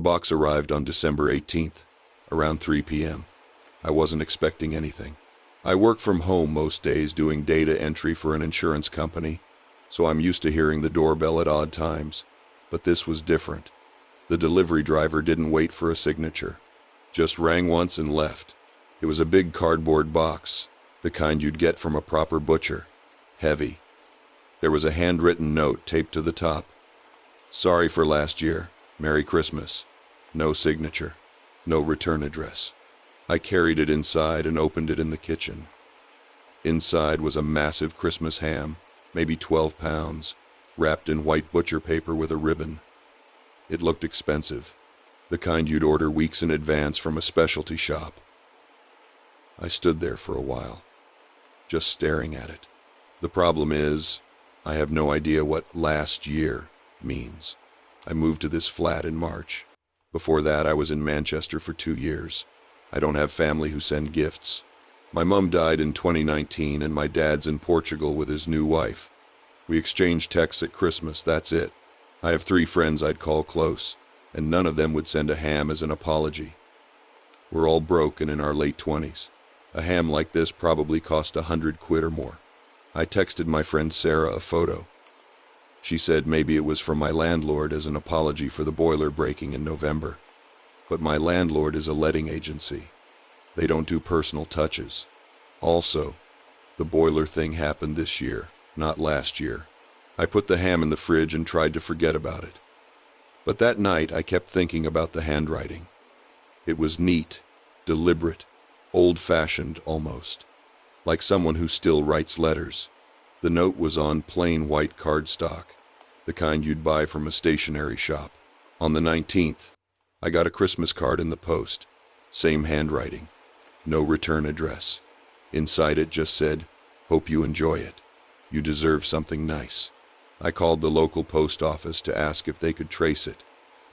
box arrived on December 18th, around 3 p.m. I wasn't expecting anything. I work from home most days doing data entry for an insurance company, so I'm used to hearing the doorbell at odd times. But this was different. The delivery driver didn't wait for a signature. Just rang once and left. It was a big cardboard box, the kind you'd get from a proper butcher. Heavy. There was a handwritten note taped to the top. "Sorry for last year. Merry Christmas." No signature. No return address. I carried it inside and opened it in the kitchen. Inside was a massive Christmas ham, maybe 12 pounds, wrapped in white butcher paper with a ribbon. It looked expensive, the kind you'd order weeks in advance from a specialty shop. I stood there for a while, just staring at it. The problem is, I have no idea what "last year" means. I moved to this flat in March. Before that, I was in Manchester for 2 years. I don't have family who send gifts. My mum died in 2019 and my dad's in Portugal with his new wife. We exchanged texts at Christmas, that's it. I have 3 friends I'd call close, and none of them would send a ham as an apology. We're all broke and in our late 20s. A ham like this probably cost £100 or more. I texted my friend Sarah a photo. She said maybe it was from my landlord as an apology for the boiler breaking in November. But my landlord is a letting agency. They don't do personal touches. Also, the boiler thing happened this year, not last year. I put the ham in the fridge and tried to forget about it. But that night I kept thinking about the handwriting. It was neat, deliberate, old-fashioned almost, like someone who still writes letters. The note was on plain white cardstock, the kind you'd buy from a stationery shop. On the 19th, I got a Christmas card in the post, same handwriting, no return address. Inside it just said, "Hope you enjoy it. You deserve something nice." I called the local post office to ask if they could trace it,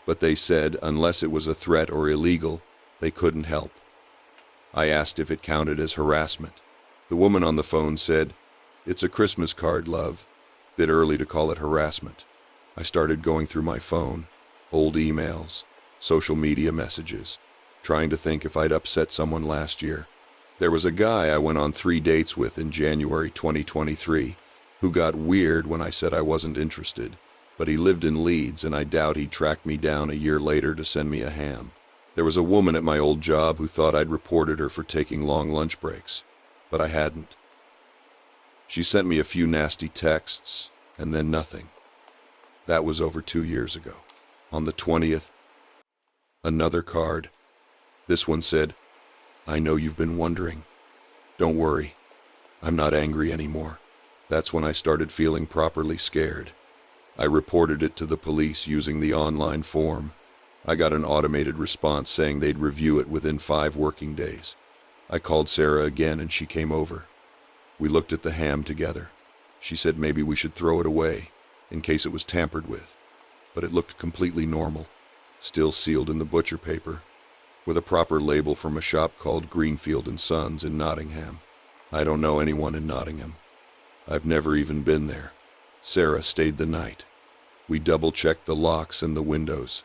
but they said unless it was a threat or illegal, they couldn't help. I asked if it counted as harassment. The woman on the phone said, "It's a Christmas card, love. Bit early to call it harassment." I started going through my phone, old emails, social media messages, trying to think if I'd upset someone last year. There was a guy I went on 3 dates with in January 2023 who got weird when I said I wasn't interested, but he lived in Leeds and I doubt he'd track me down a year later to send me a ham. There was a woman at my old job who thought I'd reported her for taking long lunch breaks, but I hadn't. She sent me a few nasty texts, and then nothing. That was over 2 years ago. On the 20th, another card. This one said, "I know you've been wondering. Don't worry, I'm not angry anymore." That's when I started feeling properly scared. I reported it to the police using the online form. I got an automated response saying they'd review it within 5 working days. I called Sarah again and she came over. We looked at the ham together. She said maybe we should throw it away, in case it was tampered with. But it looked completely normal, still sealed in the butcher paper, with a proper label from a shop called Greenfield & Sons in Nottingham. I don't know anyone in Nottingham. I've never even been there. Sarah stayed the night. We double-checked the locks and the windows.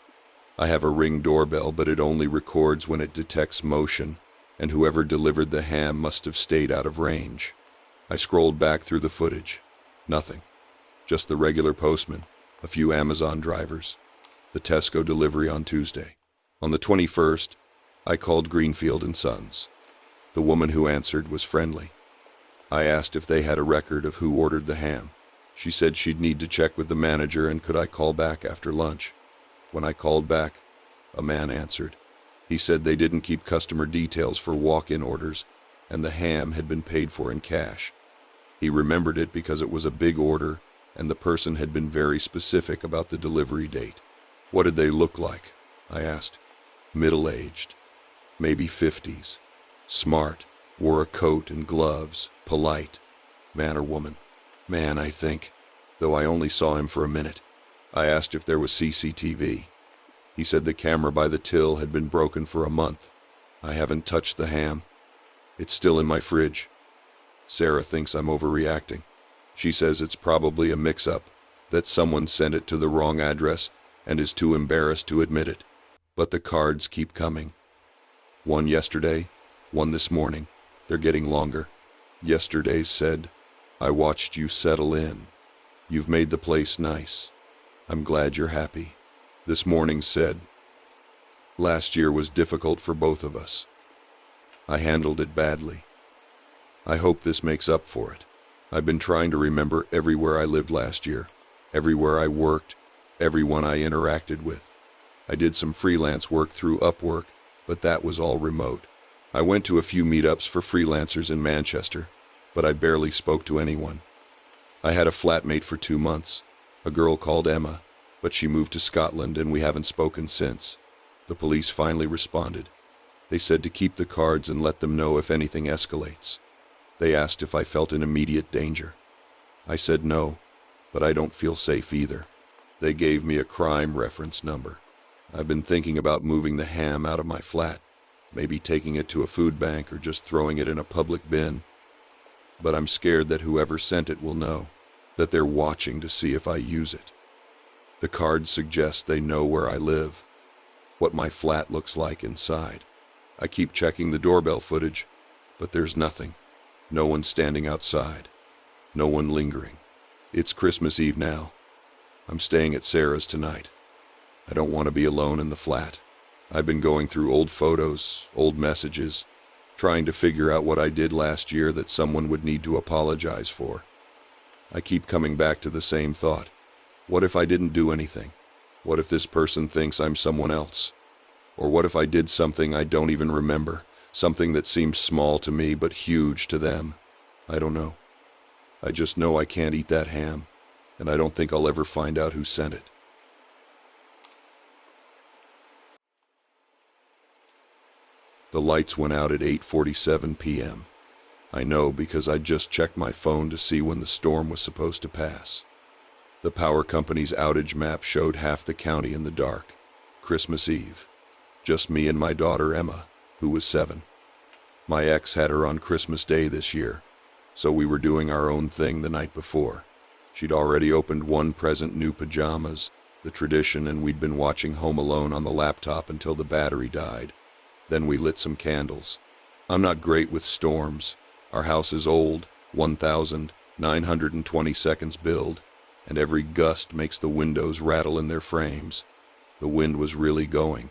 I have a Ring doorbell, but it only records when it detects motion, and whoever delivered the ham must have stayed out of range. I scrolled back through the footage. Nothing. Just the regular postman, a few Amazon drivers, the Tesco delivery on Tuesday. On the 21st, I called Greenfield & Sons. The woman who answered was friendly. I asked if they had a record of who ordered the ham. She said she'd need to check with the manager and could I call back after lunch. When I called back, a man answered. He said they didn't keep customer details for walk-in orders, and the ham had been paid for in cash. He remembered it because it was a big order, and the person had been very specific about the delivery date. What did they look like? I asked. Middle-aged, maybe 50s. Smart, wore a coat and gloves, polite. Man or woman? Man, I think, though I only saw him for a minute. I asked if there was CCTV. He said the camera by the till had been broken for a month. I haven't touched the ham. It's still in my fridge. Sarah thinks I'm overreacting. She says it's probably a mix-up, that someone sent it to the wrong address and is too embarrassed to admit it. But the cards keep coming. One yesterday, one this morning. They're getting longer. Yesterday's said, "I watched you settle in. You've made the place nice. I'm glad you're happy." This morning said, "Last year was difficult for both of us. I handled it badly. I hope this makes up for it. I've been trying to remember everywhere I lived last year, everywhere I worked, everyone I interacted with. I did some freelance work through Upwork, but that was all remote. I went to a few meetups for freelancers in Manchester, but I barely spoke to anyone. I had a flatmate for 2 months, a girl called Emma, but she moved to Scotland and we haven't spoken since. The police finally responded. They said to keep the cards and let them know if anything escalates. They asked if I felt in immediate danger. I said no, but I don't feel safe either. They gave me a crime reference number. I've been thinking about moving the ham out of my flat, maybe taking it to a food bank or just throwing it in a public bin. But I'm scared that whoever sent it will know, that they're watching to see if I use it. The cards suggest they know where I live, what my flat looks like inside. I keep checking the doorbell footage, but there's nothing. No one standing outside. No one lingering. It's Christmas Eve now. I'm staying at Sarah's tonight. I don't want to be alone in the flat. I've been going through old photos, old messages, trying to figure out what I did last year that someone would need to apologize for. I keep coming back to the same thought. What if I didn't do anything? What if this person thinks I'm someone else? Or what if I did something I don't even remember, something that seems small to me but huge to them? I don't know. I just know I can't eat that ham, and I don't think I'll ever find out who sent it. The lights went out at 8:47 p.m. I know because I just checked my phone to see when the storm was supposed to pass. The power company's outage map showed half the county in the dark. Christmas Eve. Just me and my daughter Emma, who was 7. My ex had her on Christmas Day this year, so we were doing our own thing the night before. She'd already opened one present, new pajamas, the tradition, and we'd been watching Home Alone on the laptop until the battery died. Then we lit some candles. I'm not great with storms. Our house is old, 1,920 seconds build, and every gust makes the windows rattle in their frames. The wind was really going.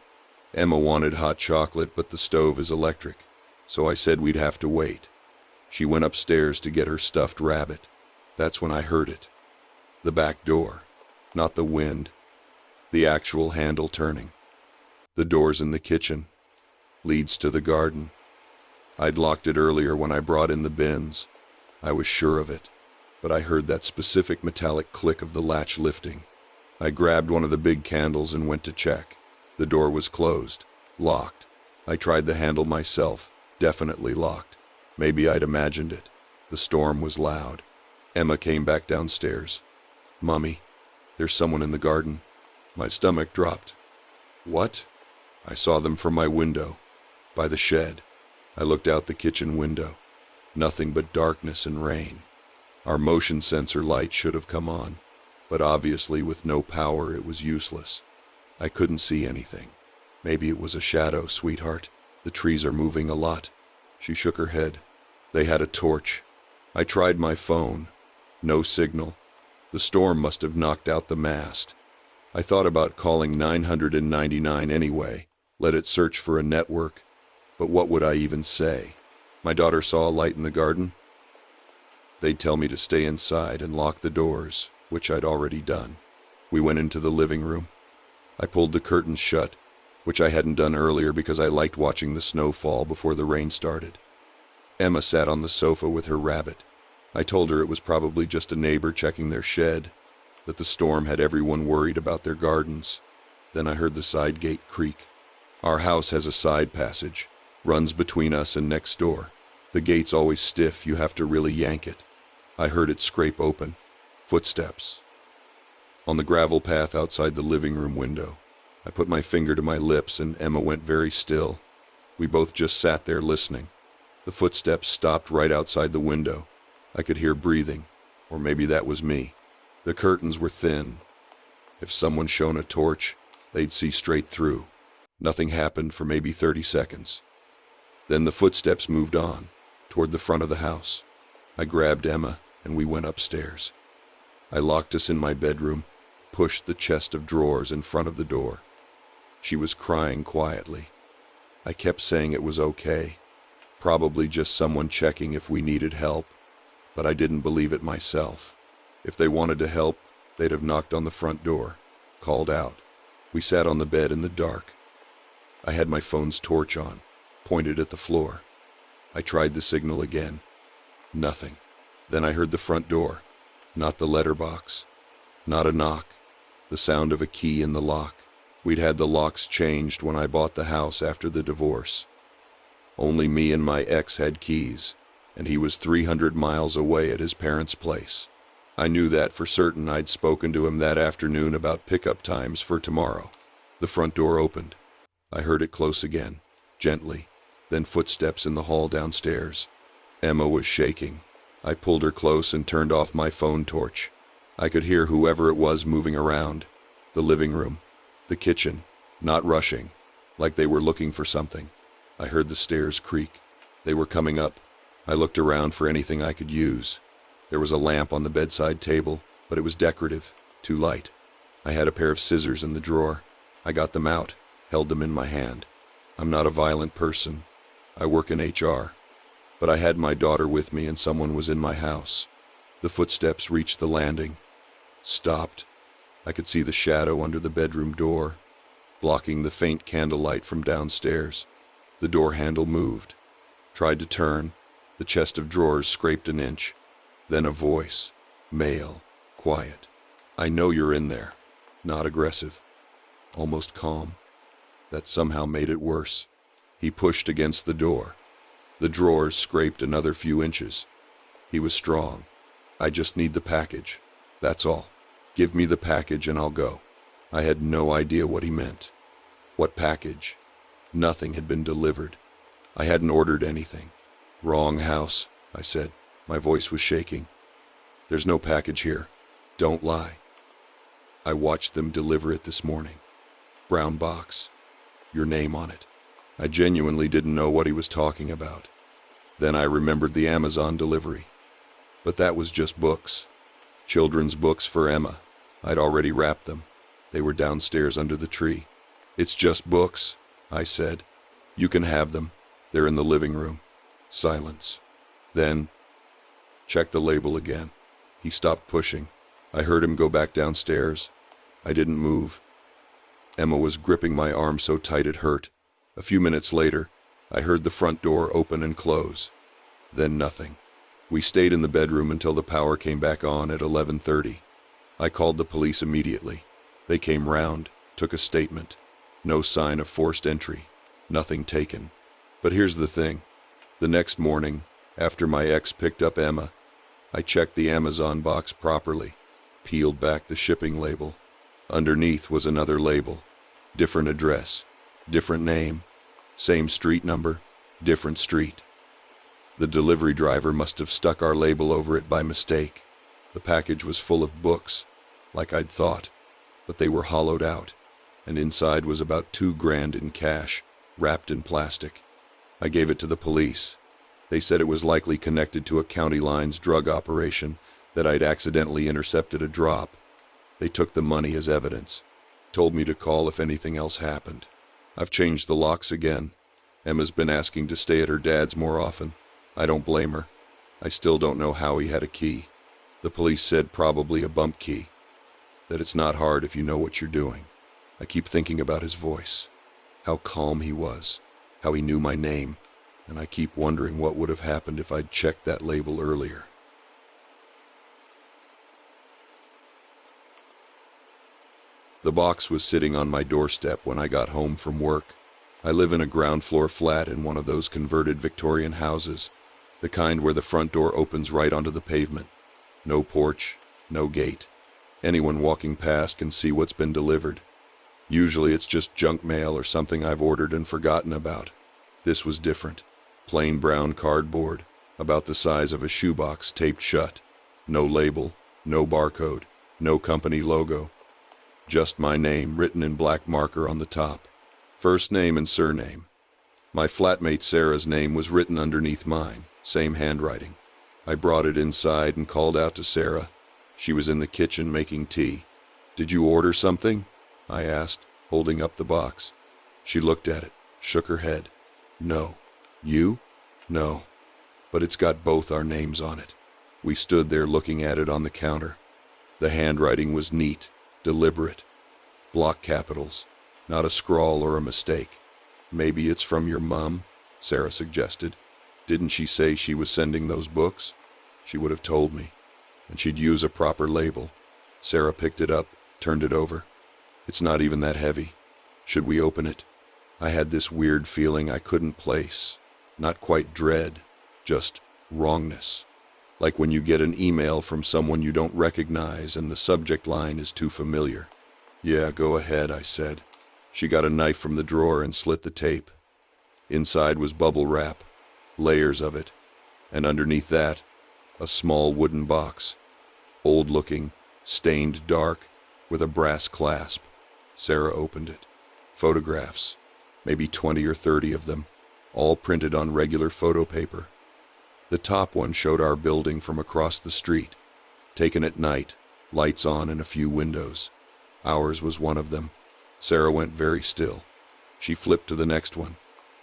Emma wanted hot chocolate, but the stove is electric, so I said we'd have to wait. She went upstairs to get her stuffed rabbit. That's when I heard it. The back door, not the wind, the actual handle turning. The doors in the kitchen, leads to the garden. I'd locked it earlier when I brought in the bins. I was sure of it, but I heard that specific metallic click of the latch lifting. I grabbed one of the big candles and went to check. The door was closed, locked. I tried the handle myself, definitely locked. Maybe I'd imagined it. The storm was loud. Emma came back downstairs. "Mummy, there's someone in the garden." My stomach dropped. "What?" I saw them from my window, by the shed. I looked out the kitchen window. Nothing but darkness and rain. Our motion sensor light should have come on, but obviously with no power it was useless. I couldn't see anything. "Maybe it was a shadow, sweetheart. The trees are moving a lot." She shook her head. "They had a torch. I tried my phone. No signal. The storm must have knocked out the mast. I thought about calling 999 anyway, let it search for a network. But what would I even say? My daughter saw a light in the garden. They'd tell me to stay inside and lock the doors, which I'd already done. We went into the living room. I pulled the curtains shut, which I hadn't done earlier because I liked watching the snow fall before the rain started. Emma sat on the sofa with her rabbit. I told her it was probably just a neighbor checking their shed, that the storm had everyone worried about their gardens. Then I heard the side gate creak. Our house has a side passage, runs between us and next door. The gate's always stiff, you have to really yank it. I heard it scrape open. Footsteps. On the gravel path outside the living room window, I put my finger to my lips and Emma went very still. We both just sat there listening. The footsteps stopped right outside the window. I could hear breathing, or maybe that was me. The curtains were thin. If someone shone a torch, they'd see straight through. Nothing happened for maybe 30 seconds. Then the footsteps moved on, toward the front of the house. I grabbed Emma, and we went upstairs. I locked us in my bedroom, pushed the chest of drawers in front of the door. She was crying quietly. I kept saying it was okay, probably just someone checking if we needed help, but I didn't believe it myself. If they wanted to help, they'd have knocked on the front door, called out. We sat on the bed in the dark. I had my phone's torch on, pointed at the floor. I tried the signal again. Nothing. Then I heard the front door, not the letterbox, not a knock, the sound of a key in the lock. We'd had the locks changed when I bought the house after the divorce. Only me and my ex had keys, and he was 300 miles away at his parents' place. I knew that for certain. I'd spoken to him that afternoon about pickup times for tomorrow. The front door opened. I heard it close again, gently, then footsteps in the hall downstairs. Emma was shaking. I pulled her close and turned off my phone torch. I could hear whoever it was moving around. The living room, the kitchen, not rushing, like they were looking for something. I heard the stairs creak. They were coming up. I looked around for anything I could use. There was a lamp on the bedside table, but it was decorative, too light. I had a pair of scissors in the drawer. I got them out, held them in my hand. I'm not a violent person. I work in HR. But I had my daughter with me and someone was in my house. The footsteps reached the landing. Stopped. I could see the shadow under the bedroom door, blocking the faint candlelight from downstairs. The door handle moved. Tried to turn. The chest of drawers scraped an inch. Then a voice. Male. Quiet. I know you're in there. Not aggressive. Almost calm. That somehow made it worse. He pushed against the door. The drawers scraped another few inches. He was strong. I just need the package. That's all. Give me the package and I'll go. I had no idea what he meant. What package? Nothing had been delivered. I hadn't ordered anything. Wrong house, I said. My voice was shaking. There's no package here. Don't lie. I watched them deliver it this morning. Brown box. Your name on it. I genuinely didn't know what he was talking about. Then I remembered the Amazon delivery. But that was just books. Children's books for Emma. I'd already wrapped them. They were downstairs under the tree. It's just books, I said. You can have them. They're in the living room. Silence. Then, check the label again. He stopped pushing. I heard him go back downstairs. I didn't move. Emma was gripping my arm so tight it hurt. A few minutes later, I heard the front door open and close. Then nothing. We stayed in the bedroom until the power came back on at 11:30. I called the police immediately. They came round, took a statement. No sign of forced entry. Nothing taken. But here's the thing. The next morning, after my ex picked up Emma, I checked the Amazon box properly, peeled back the shipping label. Underneath was another label. Different address, different name, same street number, different street. The delivery driver must have stuck our label over it by mistake. The package was full of books, like I'd thought, but they were hollowed out, and inside was about $2,000 in cash, wrapped in plastic. I gave it to the police. They said it was likely connected to a county lines drug operation, that I'd accidentally intercepted a drop. They took the money as evidence, told me to call if anything else happened. I've changed the locks again. Emma's been asking to stay at her dad's more often. I don't blame her. I still don't know how he had a key. The police said probably a bump key. That it's not hard if you know what you're doing. I keep thinking about his voice, how calm he was, how he knew my name, and I keep wondering what would have happened if I'd checked that label earlier. The box was sitting on my doorstep when I got home from work. I live in a ground floor flat in one of those converted Victorian houses, the kind where the front door opens right onto the pavement. No porch, no gate. Anyone walking past can see what's been delivered. Usually it's just junk mail or something I've ordered and forgotten about. This was different. Plain brown cardboard, about the size of a shoebox taped shut. No label, no barcode, no company logo. Just my name written in black marker on the top. First name and surname. My flatmate Sarah's name was written underneath mine, same handwriting. I brought it inside and called out to Sarah. She was in the kitchen making tea. "Did you order something?" I asked, holding up the box. She looked at it, shook her head. "No." "You?" "No. But it's got both our names on it." We stood there looking at it on the counter. The handwriting was neat, deliberate. Block capitals, not a scrawl or a mistake. "Maybe it's from your mom," Sarah suggested. "Didn't she say she was sending those books?" "She would have told me. And she'd use a proper label." Sarah picked it up, turned it over. "It's not even that heavy. Should we open it?" I had this weird feeling I couldn't place. Not quite dread, just wrongness. Like when you get an email from someone you don't recognize and the subject line is too familiar. "Yeah, go ahead," I said. She got a knife from the drawer and slit the tape. Inside was bubble wrap, layers of it, and underneath that, a small wooden box. Old-looking, stained dark, with a brass clasp. Sarah opened it. Photographs, maybe 20 or 30 of them, all printed on regular photo paper. The top one showed our building from across the street, taken at night, lights on in a few windows. Ours was one of them. Sarah went very still. She flipped to the next one.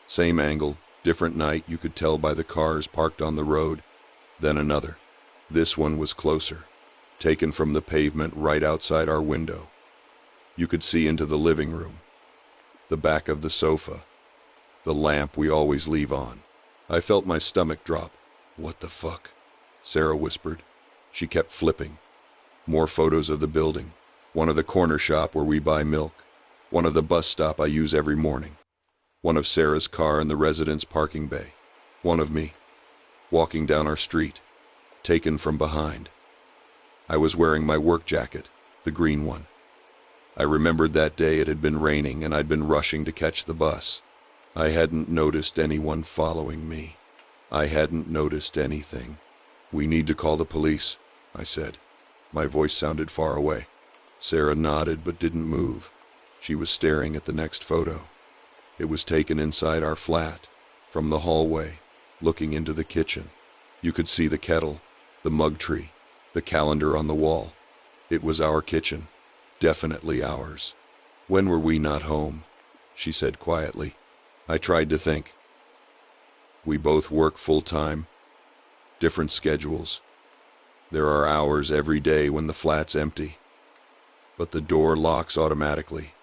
Same angle, different night, you could tell by the cars parked on the road. Then another. This one was closer, taken from the pavement right outside our window. You could see into the living room, the back of the sofa, the lamp we always leave on. I felt my stomach drop. "What the fuck?" Sarah whispered. She kept flipping. More photos of the building. One of the corner shop where we buy milk. One of the bus stop I use every morning. One of Sarah's car in the residence parking bay. One of me, walking down our street, taken from behind. I was wearing my work jacket, the green one. I remembered that day it had been raining and I'd been rushing to catch the bus. I hadn't noticed anyone following me. I hadn't noticed anything. "We need to call the police," I said. My voice sounded far away. Sarah nodded but didn't move. She was staring at the next photo. It was taken inside our flat, from the hallway, looking into the kitchen. You could see the kettle, the mug tree, the calendar on the wall. It was our kitchen, definitely ours. "When were we not home?" she said quietly. I tried to think. We both work full-time, different schedules. There are hours every day when the flat's empty. But the door locks automatically.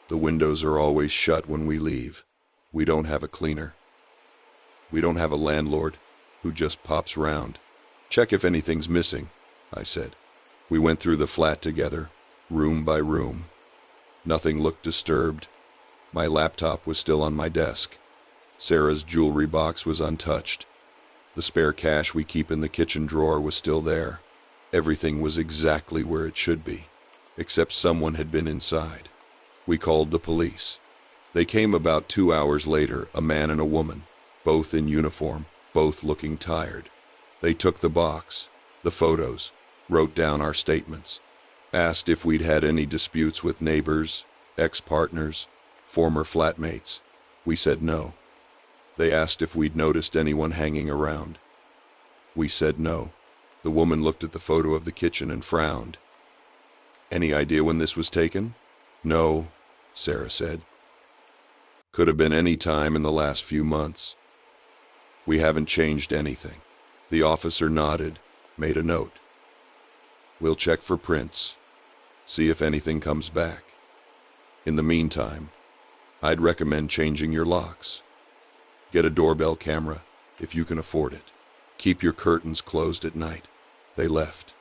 The windows are always shut when we leave. We don't have a cleaner. We don't have a landlord who just pops round. "Check if anything's missing," I said. We went through the flat together, room by room. Nothing looked disturbed. My laptop was still on my desk. Sarah's jewelry box was untouched. The spare cash we keep in the kitchen drawer was still there. Everything was exactly where it should be, except someone had been inside. We called the police. They came about 2 hours later, a man and a woman, both in uniform, both looking tired. They took the box, the photos, wrote down our statements, asked if we'd had any disputes with neighbors, ex-partners, former flatmates. We said no. They asked if we'd noticed anyone hanging around. We said no. The woman looked at the photo of the kitchen and frowned. "Any idea when this was taken?" "No," Sarah said. "Could have been any time in the last few months. We haven't changed anything." The officer nodded, made a note. "We'll check for prints, see if anything comes back. In the meantime, I'd recommend changing your locks. Get a doorbell camera, if you can afford it. Keep your curtains closed at night." They left.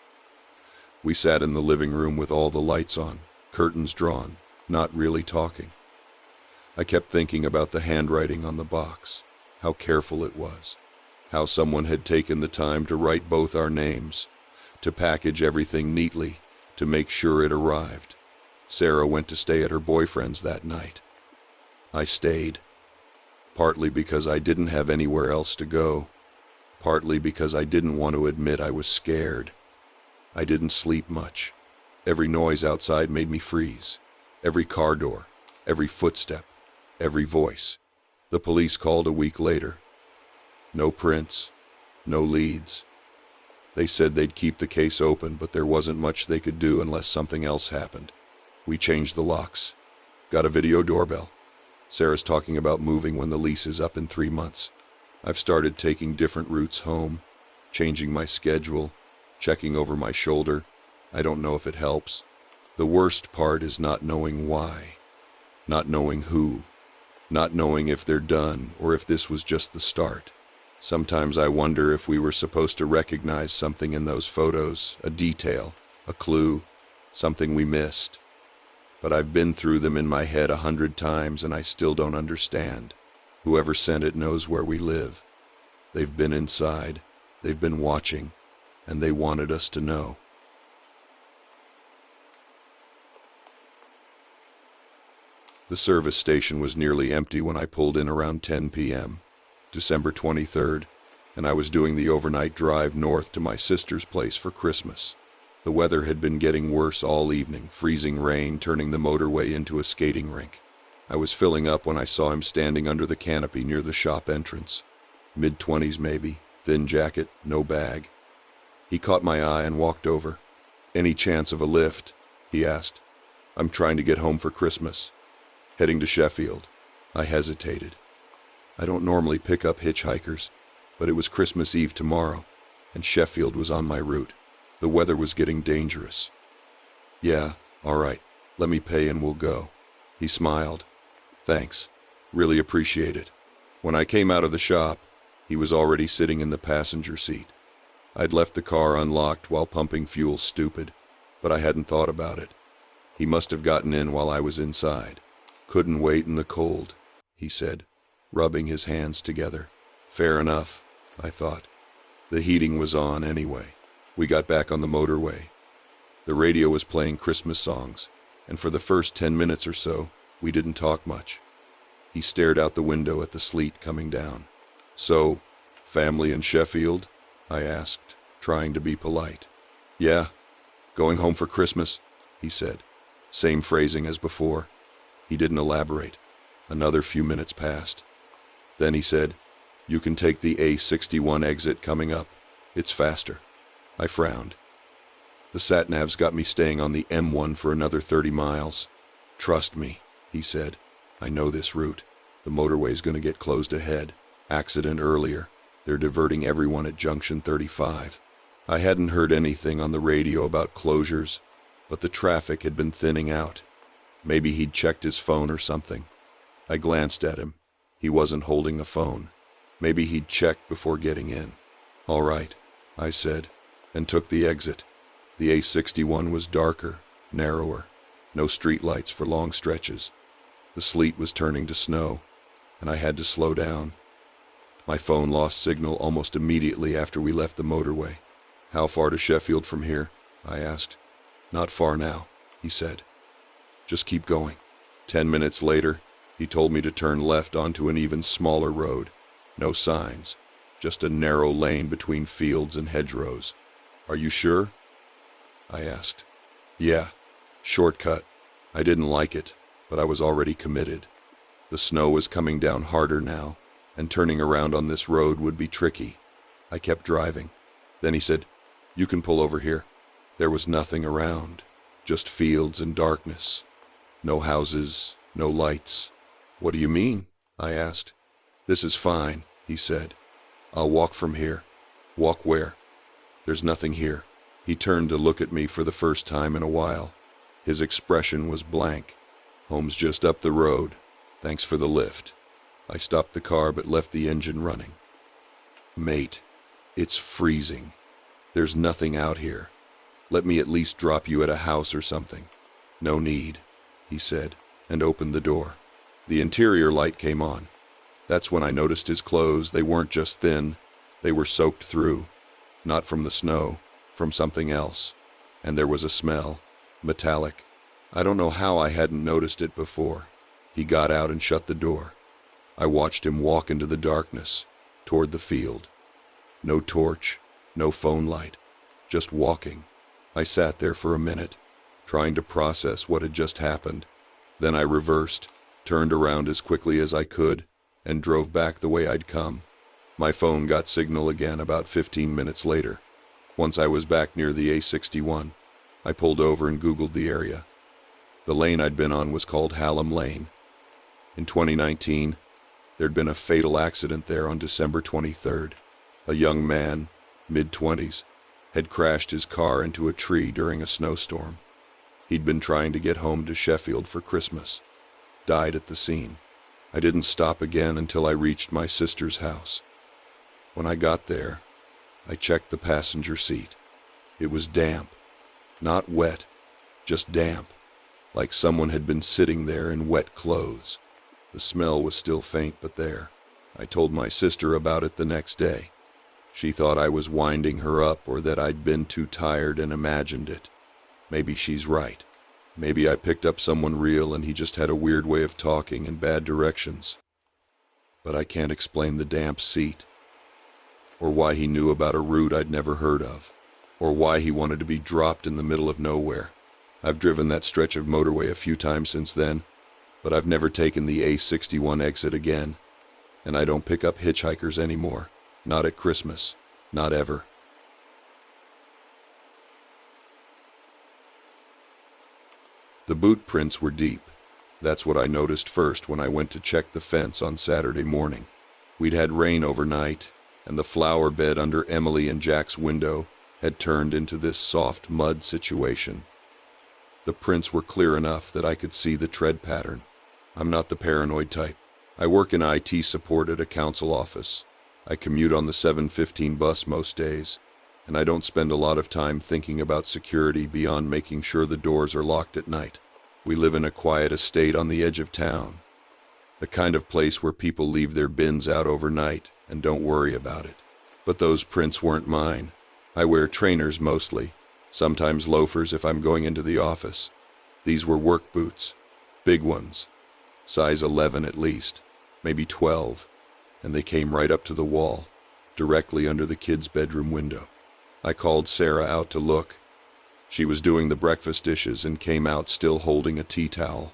We sat in the living room with all the lights on, curtains drawn, not really talking. I kept thinking about the handwriting on the box, how careful it was, how someone had taken the time to write both our names, to package everything neatly, to make sure it arrived. Sarah went to stay at her boyfriend's that night. I stayed, partly because I didn't have anywhere else to go, partly because I didn't want to admit I was scared. I didn't sleep much. Every noise outside made me freeze. Every car door, every footstep. Every voice. The police called a week later. No prints, no leads. They said they'd keep the case open, but there wasn't much they could do unless something else happened. We changed the locks. Got a video doorbell. Sarah's talking about moving when the lease is up in 3 months. I've started taking different routes home, changing my schedule, checking over my shoulder. I don't know if it helps. The worst part is not knowing why, not knowing who, not knowing if they're done or if this was just the start. Sometimes I wonder if we were supposed to recognize something in those photos, a detail, a clue, something we missed. But I've been through them in my head 100 times and I still don't understand. Whoever sent it knows where we live. They've been inside, they've been watching, and they wanted us to know. The service station was nearly empty when I pulled in around 10 p.m., December 23rd, and I was doing the overnight drive north to my sister's place for Christmas. The weather had been getting worse all evening, freezing rain turning the motorway into a skating rink. I was filling up when I saw him standing under the canopy near the shop entrance. Mid-20s maybe, thin jacket, no bag. He caught my eye and walked over. "Any chance of a lift?" he asked. "I'm trying to get home for Christmas. Heading to Sheffield." I hesitated. I don't normally pick up hitchhikers, but it was Christmas Eve tomorrow, and Sheffield was on my route. The weather was getting dangerous. "Yeah, all right, let me pay and we'll go." He smiled. "Thanks, really appreciate it." When I came out of the shop, he was already sitting in the passenger seat. I'd left the car unlocked while pumping fuel stupid, but I hadn't thought about it. He must have gotten in while I was inside. "Couldn't wait in the cold," he said, rubbing his hands together. Fair enough, I thought. The heating was on anyway. We got back on the motorway. The radio was playing Christmas songs, and for the first 10 minutes or so, we didn't talk much. He stared out the window at the sleet coming down. "So, family in Sheffield?" I asked, trying to be polite. "Yeah, going home for Christmas," he said. Same phrasing as before. He didn't elaborate. Another few minutes passed. Then he said, "You can take the A61 exit coming up. It's faster." I frowned. "The sat-nav's got me staying on the M1 for another 30 miles. "Trust me," he said. "I know this route. The motorway's going to get closed ahead. Accident earlier. They're diverting everyone at junction 35. I hadn't heard anything on the radio about closures, but the traffic had been thinning out. Maybe he'd checked his phone or something. I glanced at him. He wasn't holding a phone. Maybe he'd checked before getting in. "All right," I said, and took the exit. The A61 was darker, narrower, no streetlights for long stretches. The sleet was turning to snow, and I had to slow down. My phone lost signal almost immediately after we left the motorway. "How far to Sheffield from here?" I asked. "Not far now," he said. "Just keep going." 10 minutes later, he told me to turn left onto an even smaller road. No signs, just a narrow lane between fields and hedgerows. "Are you sure?" I asked. "Yeah, shortcut." I didn't like it, but I was already committed. The snow was coming down harder now, and turning around on this road would be tricky. I kept driving. Then he said, "You can pull over here." There was nothing around, just fields and darkness. No houses, no lights. "What do you mean?" I asked. "This is fine," he said. "I'll walk from here." "Walk where?" "There's nothing here." He turned to look at me for the first time in a while. His expression was blank. "Home's just up the road. Thanks for the lift." I stopped the car but left the engine running. "Mate, it's freezing. There's nothing out here. Let me at least drop you at a house or something." "No need," he said, and opened the door. The interior light came on. That's when I noticed his clothes. They weren't just thin, they were soaked through. Not from the snow, from something else. And there was a smell, metallic. I don't know how I hadn't noticed it before. He got out and shut the door. I watched him walk into the darkness, toward the field. No torch, no phone light, just walking. I sat there for a minute, trying to process what had just happened. Then I reversed, turned around as quickly as I could, and drove back the way I'd come. My phone got signal again about 15 minutes later. Once I was back near the A61, I pulled over and Googled the area. The lane I'd been on was called Hallam Lane. In 2019, there'd been a fatal accident there on December 23rd. A young man, mid-20s, had crashed his car into a tree during a snowstorm. He'd been trying to get home to Sheffield for Christmas. Died at the scene. I didn't stop again until I reached my sister's house. When I got there, I checked the passenger seat. It was damp. Not wet, just damp, like someone had been sitting there in wet clothes. The smell was still faint, but there. I told my sister about it the next day. She thought I was winding her up or that I'd been too tired and imagined it. Maybe she's right. Maybe I picked up someone real and he just had a weird way of talking in bad directions. But I can't explain the damp seat, or why he knew about a route I'd never heard of, or why he wanted to be dropped in the middle of nowhere. I've driven that stretch of motorway a few times since then, but I've never taken the A61 exit again, and I don't pick up hitchhikers anymore. Not at Christmas. Not ever. The boot prints were deep. That's what I noticed first when I went to check the fence on Saturday morning. We'd had rain overnight, and the flower bed under Emily and Jack's window had turned into this soft mud situation. The prints were clear enough that I could see the tread pattern. I'm not the paranoid type. I work in IT support at a council office. I commute on the 7:15 bus most days, and I don't spend a lot of time thinking about security beyond making sure the doors are locked at night. We live in a quiet estate on the edge of town, the kind of place where people leave their bins out overnight and don't worry about it. But those prints weren't mine. I wear trainers mostly, sometimes loafers if I'm going into the office. These were work boots, big ones, size 11 at least, maybe 12, and they came right up to the wall, directly under the kids' bedroom window. I called Sarah out to look. She was doing the breakfast dishes and came out still holding a tea towel.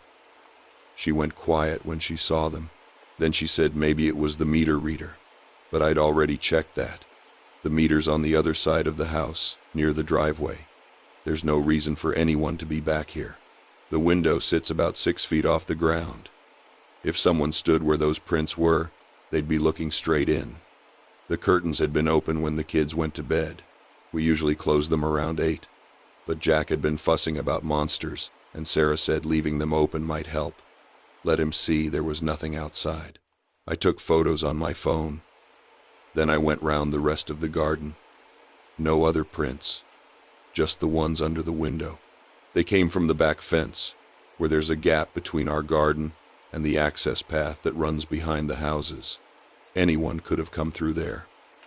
She went quiet when she saw them. Then she said maybe it was the meter reader, but I'd already checked that. The meter's on the other side of the house, near the driveway. There's no reason for anyone to be back here. The window sits about 6 feet off the ground. If someone stood where those prints were, they'd be looking straight in. The curtains had been open when the kids went to bed. We usually close them around 8. But Jack had been fussing about monsters, and Sarah said leaving them open might help. Let him see there was nothing outside. I took photos on my phone. Then I went round the rest of the garden. No other prints, just the ones under the window. They came from the back fence, where there's a gap between our garden and the access path that runs behind the houses. Anyone could have come through there.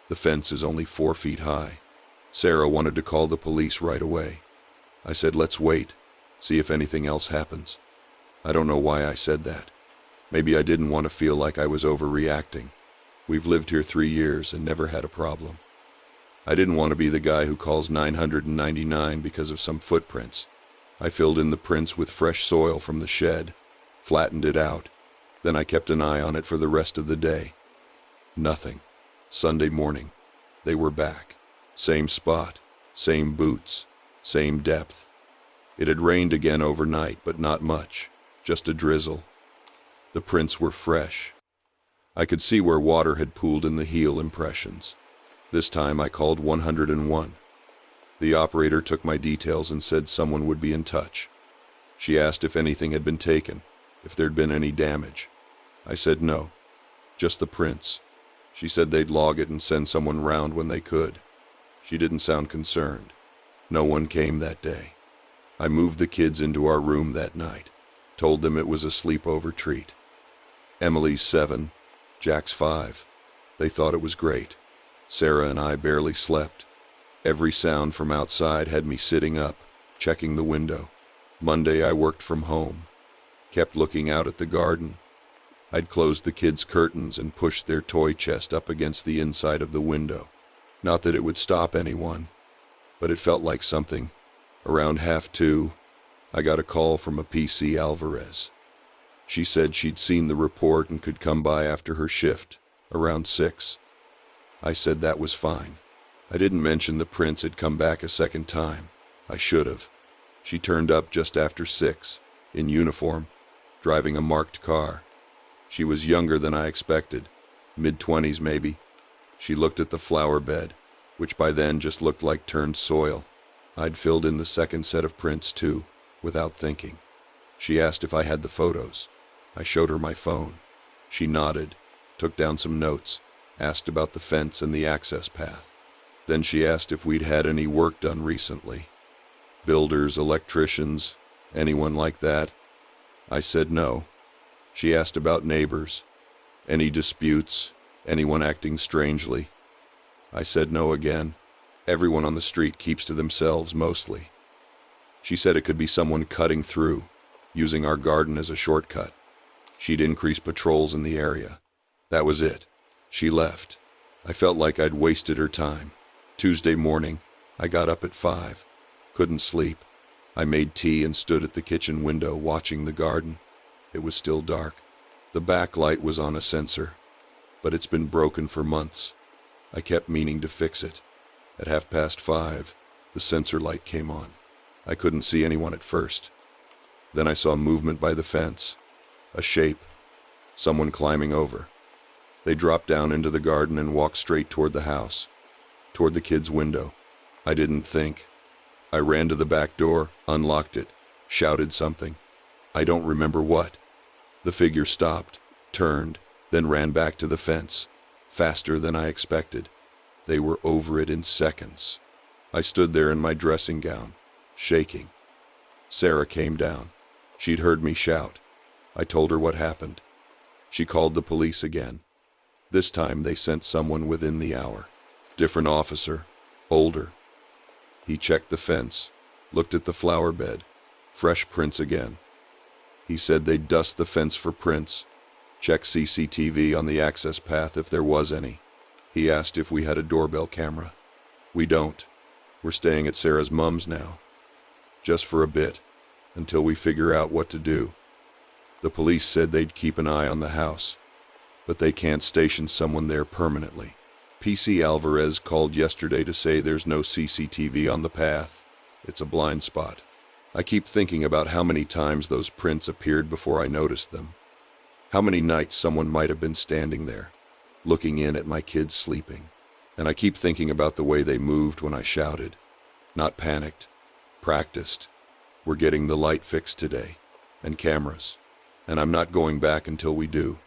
The fence is only 4 feet high. Sarah wanted to call the police right away. I said, let's wait, see if anything else happens. I don't know why I said that. Maybe I didn't want to feel like I was overreacting. We've lived here 3 years and never had a problem. I didn't want to be the guy who calls 999 because of some footprints. I filled in the prints with fresh soil from the shed, flattened it out. Then I kept an eye on it for the rest of the day. Nothing. Sunday morning, they were back. Same spot, same boots, same depth. It had rained again overnight, but not much, just a drizzle. The prints were fresh. I could see where water had pooled in the heel impressions. This time I called 101. The operator took my details and said someone would be in touch. She asked if anything had been taken, if there'd been any damage. I said no, just the prints. She said they'd log it and send someone round when they could. She didn't sound concerned. No one came that day. I moved the kids into our room that night, told them it was a sleepover treat. Emily's 7, Jack's 5. They thought it was great. Sarah and I barely slept. Every sound from outside had me sitting up, checking the window. Monday I worked from home, kept looking out at the garden. I'd closed the kids' curtains and pushed their toy chest up against the inside of the window. Not that it would stop anyone, but it felt like something. Around 1:30, I got a call from a PC Alvarez. She said she'd seen the report and could come by after her shift, around 6. I said that was fine. I didn't mention the prints had come back a second time. I should have. She turned up just after 6, in uniform, driving a marked car. She was younger than I expected, mid-20s maybe. She looked at the flower bed, which by then just looked like turned soil. I'd filled in the second set of prints too, without thinking. She asked if I had the photos. I showed her my phone. She nodded, took down some notes, asked about the fence and the access path. Then she asked if we'd had any work done recently. Builders, electricians, anyone like that? I said no. She asked about neighbors. Any disputes? Anyone acting strangely? I said no again. Everyone on the street keeps to themselves mostly. She said it could be someone cutting through, using our garden as a shortcut. She'd increase patrols in the area. That was it. She left. I felt like I'd wasted her time. Tuesday morning, I got up at 5. Couldn't sleep. I made tea and stood at the kitchen window watching the garden. It was still dark. The backlight was on a sensor, but it's been broken for months. I kept meaning to fix it. At 5:30, the sensor light came on. I couldn't see anyone at first. Then I saw movement by the fence. A shape. Someone climbing over. They dropped down into the garden and walked straight toward the house, toward the kid's window. I didn't think. I ran to the back door, unlocked it, shouted something. I don't remember what. The figure stopped, turned, then ran back to the fence, faster than I expected. They were over it in seconds. I stood there in my dressing gown, shaking. Sarah came down. She'd heard me shout. I told her what happened. She called the police again. This time they sent someone within the hour. Different officer, older. He checked the fence, looked at the flower bed, fresh prints again. He said they'd dust the fence for prints, check CCTV on the access path if there was any. He asked if we had a doorbell camera. We don't. We're staying at Sarah's mom's now. Just for a bit, until we figure out what to do. The police said they'd keep an eye on the house, but they can't station someone there permanently. PC Alvarez called yesterday to say there's no CCTV on the path. It's a blind spot. I keep thinking about how many times those prints appeared before I noticed them. How many nights someone might have been standing there, looking in at my kids sleeping. And I keep thinking about the way they moved when I shouted. Not panicked, practiced. We're getting the light fixed today, and cameras. And I'm not going back until we do.